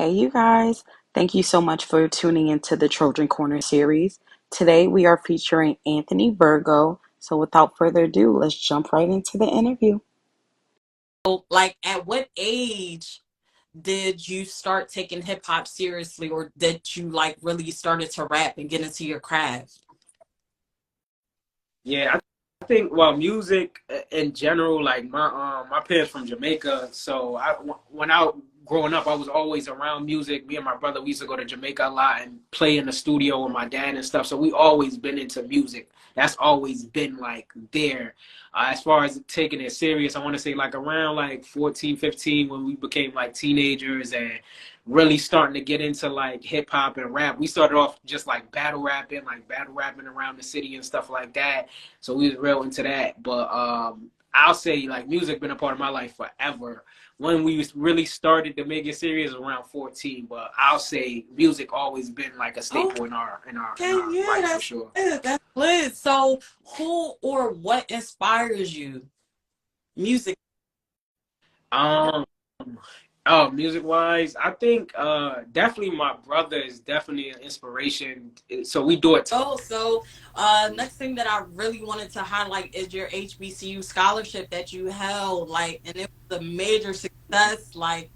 Hey, you guys. Thank you so much for tuning into the Trojan Corner series. Today we are featuring Anthony Virgo. So without further ado, let's jump right into the interview. So, like, at what age did you start taking hip hop seriously, or did you like really started to rap and get into your craft? Yeah, I think music in general, like my parents from Jamaica, so when I growing up, I was always around music. Me and my brother, we used to go to Jamaica a lot and play in the studio with my dad and stuff. So we always been into music. That's always been like there. As far as taking it serious, I want to say like around like 14, 15 when we became like teenagers and really starting to get into like hip hop and rap. We started off just like battle rapping around the city and stuff like that, so we was real into that. But I'll say like music been a part of my life forever. When we really started to make it serious around 14, but I'll say music always been like a staple in Okay, our yeah, life for that's sure. good. That's good. So, who or what inspires you? Music. Um, oh, music wise, I think definitely my brother is definitely an inspiration. So we do it. Next thing that I really wanted to highlight is your HBCU scholarship that you held, like, and it was a major success, like,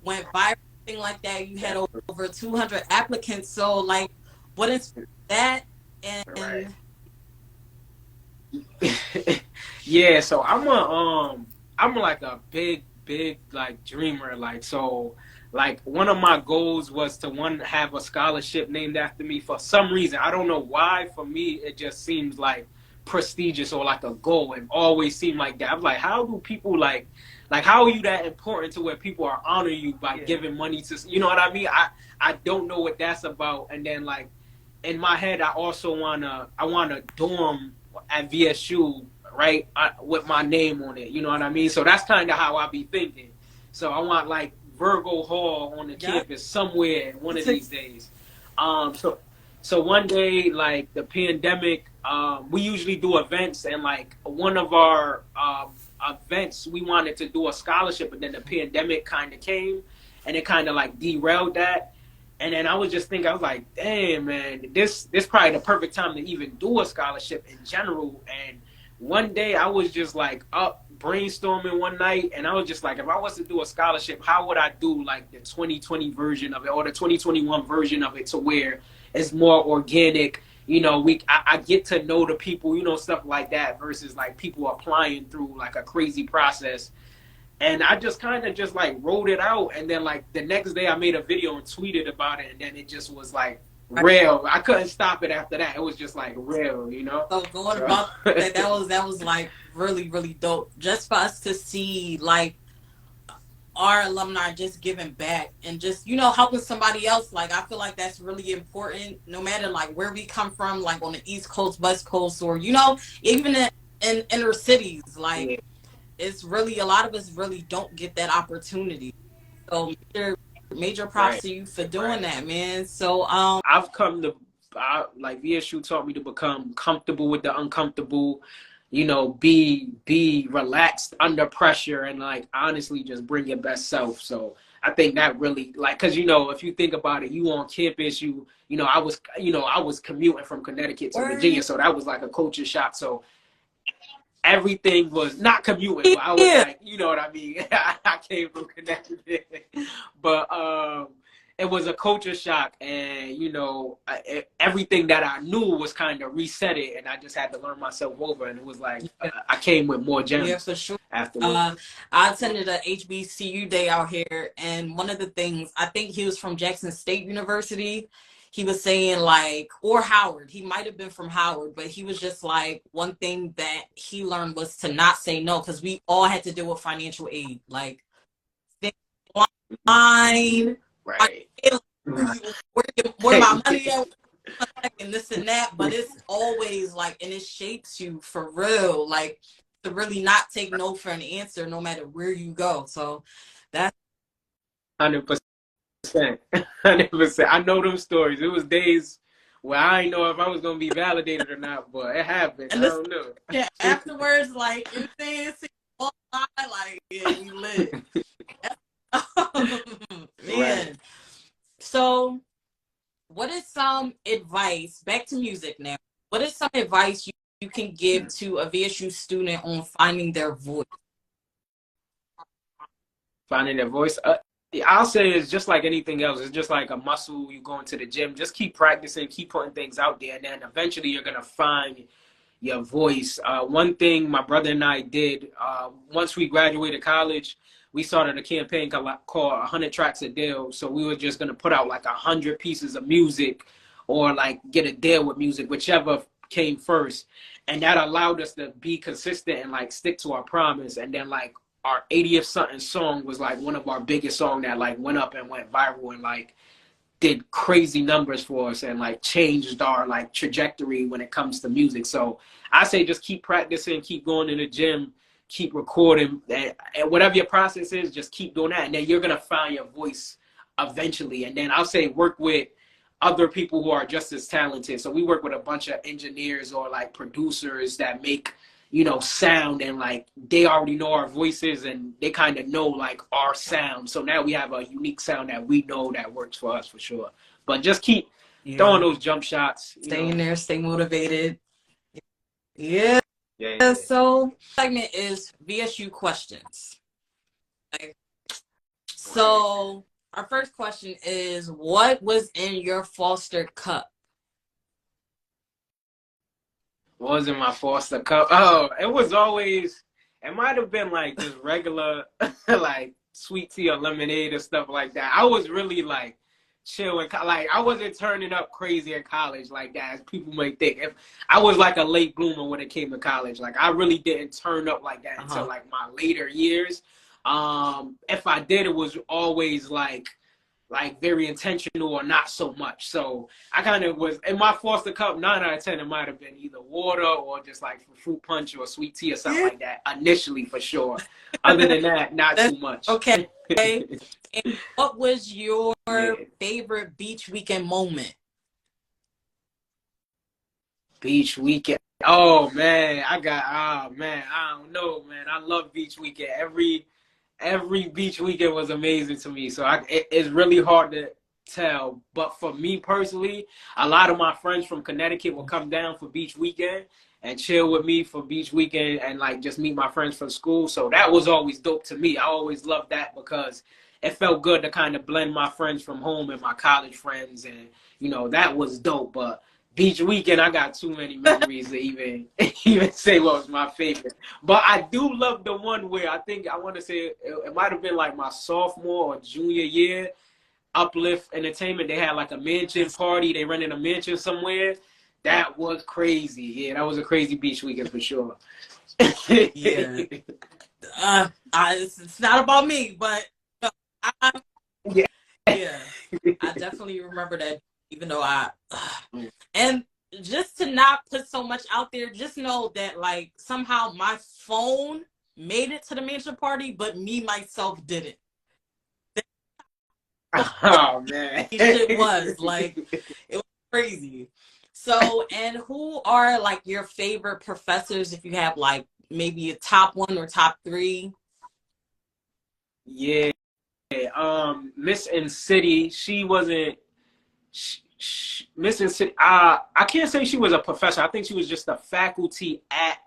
went viral, thing like that. You had over 200 applicants. So, like, what is that? Right. And Yeah, so I'm like a big like dreamer. Like so like one of my goals was to one have a scholarship named after me for some reason. I don't know why. For me it just seems like prestigious or like a goal and always seemed like that. I'm like, how do people like how are you that important to where people are honoring you by giving money to, you know what I mean? I don't know what that's about. And then like in my head, I want a dorm at VSU, right, with my name on it. You know what I mean? So that's kind of how I be thinking. So I want like Virgo Hall on the yeah, campus somewhere one of these days. So one day, like the pandemic, we usually do events, and like one of our events, we wanted to do a scholarship, but then the pandemic kind of came, and it kind of like derailed that. And then I was just thinking, I was like, damn, man, this probably the perfect time to even do a scholarship in general. And one day I was just like up brainstorming one night, and I was just like, if I was to do a scholarship, how would I do like the 2020 version of it or the 2021 version of it to where it's more organic? You know, I get to know the people, you know, stuff like that versus like people applying through like a crazy process. And I just kind of just like wrote it out, and then like the next day I made a video and tweeted about it, and then it just was like real. I couldn't stop it after that. It was just like real, you know. so going So about that, that was like really, really dope. Just for us to see like our alumni just giving back and just helping somebody else, like I feel like that's really important no matter like where we come from, like on the East Coast, West Coast, or even in inner cities. Like yeah, it's really, a lot of us really don't get that opportunity. So major props right, to you for doing right. that, man. So I've come to like VSU taught me to become comfortable with the uncomfortable. You know, be relaxed under pressure, and like honestly just bring your best self. So I think that really like, because you know, if you think about it, you on campus, I was commuting from Connecticut to Virginia, word. so that was like a culture shock. So everything was not commuting, but I was Yeah. like, you know what I mean? I came from Connecticut, but it was a culture shock, and everything that I knew was kind of reset it, and I just had to learn myself over, and it was like I came with more Yeah, gems for sure. afterward. Uh, I attended a HBCU day out here, and one of the things, I think he was from Jackson State University. He was saying like, or Howard. He might have been from Howard, but he was just like, one thing that he learned was to not say no, because we all had to deal with financial aid, like stand in line, like, Right. where my money at, and this and that. But it's always like, and it shapes you for real, like to really not take no for an answer no matter where you go. So that's 100%. 100%. I know them stories. It was days where I didn't know if I was gonna be validated or not, but it happened. I and this don't know. afterwards, like everything like, yeah, we lit. Man. Right. So, what is some advice, back to music now, what is some advice you can give to a VSU student on finding their voice? Finding their voice. I'll say it's just like anything else. It's just like a muscle. You go into the gym, just keep practicing, keep putting things out there, and then eventually you're gonna find your voice. One thing my brother and I did once we graduated college, we started a campaign called 100 Tracks a Deal. So we were just gonna put out like 100 pieces of music, or like get a deal with music, whichever came first, and that allowed us to be consistent and like stick to our promise. And then like our 80th something song was like one of our biggest songs that like went up and went viral and like did crazy numbers for us and like changed our like trajectory when it comes to music. So I say just keep practicing, keep going to the gym, keep recording, and whatever your process is, just keep doing that, and then you're gonna find your voice eventually. And then I'll say work with other people who are just as talented. So we work with a bunch of engineers or like producers that make, you know, sound, and like they already know our voices and they kind of know like our sound. So now we have a unique sound that we know that works for us for sure. But just keep throwing those jump shots. Staying there, stay motivated. Yeah. Yeah. So segment is VSU questions. Okay. So our first question is, what was in your Foster cup? What was in my Foster cup? Oh, it was always, it might have been like just regular like sweet tea or lemonade or stuff like that. I was really like chill and like I wasn't turning up crazy in college like that as people may think. If I was like a late bloomer when it came to college, like I really didn't turn up like that until like my later years. If I did, it was always like very intentional or not so much. So I kind of was in my Foster cup. 9 out of 10, it might have been either water or just like fruit punch or sweet tea or something like that initially, for sure. Other than that, not too much. Okay. And what was your favorite beach weekend moment? Beach weekend. Oh man, I don't know, man. I love beach weekend. Every beach weekend was amazing to me. So it's really hard to tell. But for me personally, a lot of my friends from Connecticut will come down for beach weekend and chill with me for beach weekend and like just meet my friends from school. So that was always dope to me. I always loved that because it felt good to kind of blend my friends from home and my college friends. And, you know, that was dope. But beach weekend, I got too many memories to even say what was my favorite. But I do love the one where I want to say it might have been like my sophomore or junior year. Uplift Entertainment, they had like a mansion party. They rented a mansion somewhere. That was crazy. Yeah, that was a crazy beach weekend for sure. Yeah. It's not about me, but yeah. I definitely remember that, even though and just to not put so much out there, just know that like somehow my phone made it to the mansion party, but me myself didn't. Oh man. It was crazy. So, and who are like your favorite professors, if you have like maybe a top 1 or top 3? Yeah. Miss in City, she wasn't Miss in City. I can't say she was a professor. I think she was just a faculty at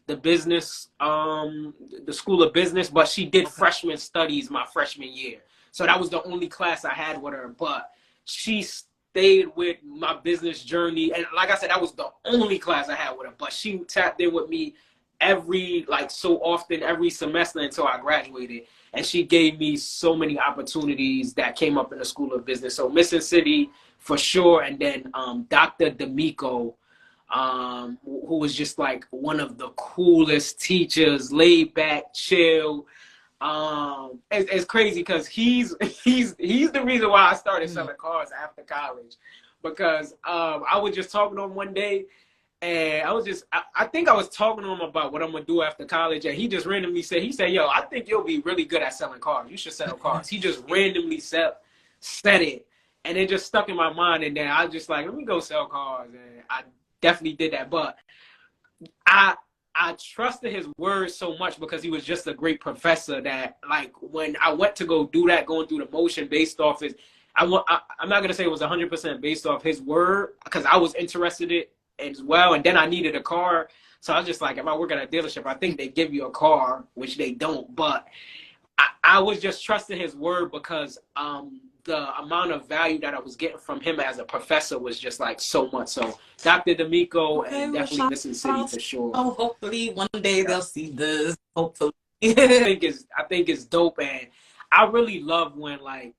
the business, the School of Business, but she did freshman studies my freshman year. So that was the only class I had with her, but she stayed with my business journey. And like I said, that was the only class I had with her, but she tapped in with me every semester until I graduated. And she gave me so many opportunities that came up in the School of Business. So Miss in City for sure. And then Dr. D'Amico, who was just like one of the coolest teachers, laid back, chill. It's crazy because he's the reason why I started selling cars after college, because I was just talking to him one day, and I think I was talking to him about what I'm gonna do after college, and he just randomly said, yo, I think you'll be really good at selling cars. You should sell cars. He just randomly said it, and it just stuck in my mind, and then I just like, let me go sell cars, and I definitely did that. But I trusted his words so much because he was just a great professor that, like, when I went to go do that, going through the motion based off his, I'm not gonna say it was 100% based off his word because I was interested in it as well, and then I needed a car, so I was just like, if I work at a dealership, I think they give you a car, which they don't, but I was just trusting his word because the amount of value that I was getting from him as a professor was just like so much. So Dr. D'Amico Okay, and well, definitely shout Missing City out. for sure. Oh, hopefully one day they'll see this. Hopefully. I think it's dope, and I really love when like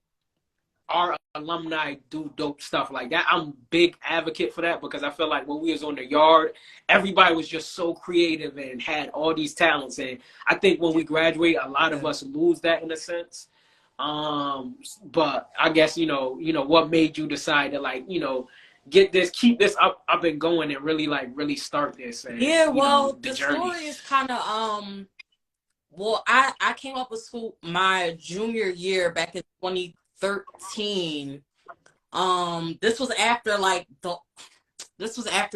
our alumni do dope stuff like that. I'm a big advocate for that because I feel like when we was on the yard, everybody was just so creative and had all these talents. And I think when we graduate, a lot of us lose that in a sense. But I guess what made you decide to like get this, keep this up and going, and really start this and Yeah, well, the the journey. story is kind of well, I came up with school my junior year back in 2013. This was after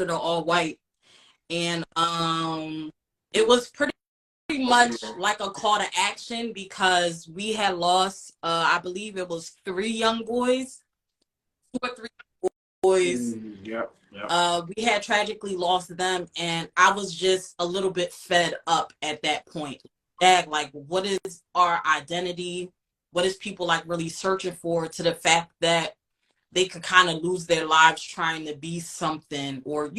the all white, and it was pretty much like a call to action because we had lost I believe it was 2 or 3 boys. Yep. We had tragically lost them, and I was just a little bit fed up at that point. That like, what is our identity? What is people like really searching for? To the fact that they could kind of lose their lives trying to be something, or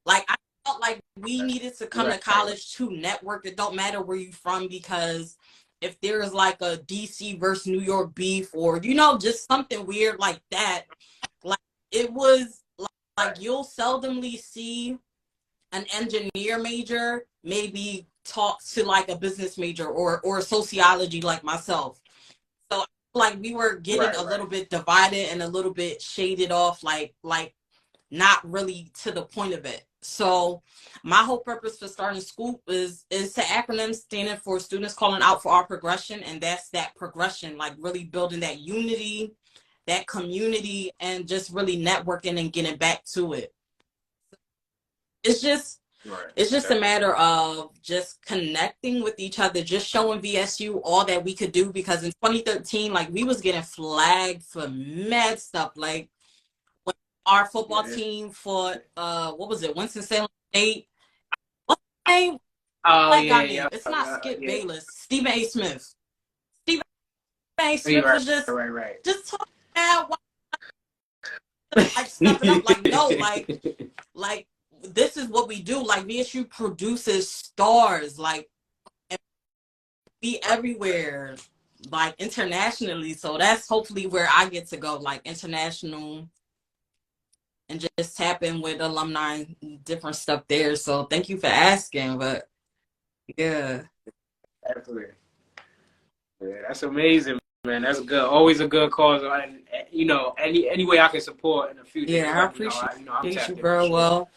like I felt like we needed to come to college to network. It don't matter where you from, because if there's like a DC versus New York beef, or just something weird like that, like it was like you'll seldomly see an engineer major maybe talk to like a business major or sociology like myself. So like we were getting a little bit divided and a little bit shaded off, like not really to the point of it. So my whole purpose for starting school is to acronym standing for students calling out for our progression, and that's that progression, like really building that unity, that community, and just really networking and getting back to it. It's just a matter of just connecting with each other, just showing VSU all that we could do, because in 2013, like we was getting flagged for mad stuff. Like when our football team fought what was it, Winston-Salem State? What's his name? Oh That guy yeah, name. yeah. It's not Skip Bayless. Stephen A. Smith. Stephen A. Smith Right, was just right. just talking about like stepping up, like no, like this is what we do. Like VSU produces stars, like be everywhere, like internationally. So that's hopefully where I get to go, like international, and just tap in with alumni and different stuff there. So thank you for asking. But yeah. Absolutely. Yeah, that's amazing, man. That's good. Always a good cause, and any way I can support in the future. Yeah, Just I let me know. appreciate I'm you, tapped in for bro. sure. Well,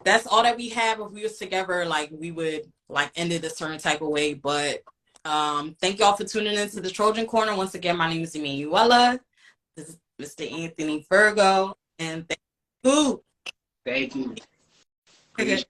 that's all that we have. If we was together, like we would like end it a certain type of way. But thank y'all for tuning into the Trojan Corner. Once again, my name is Emanuela. This is Mr. Anthony Virgo, and thank you. Thank you. Okay.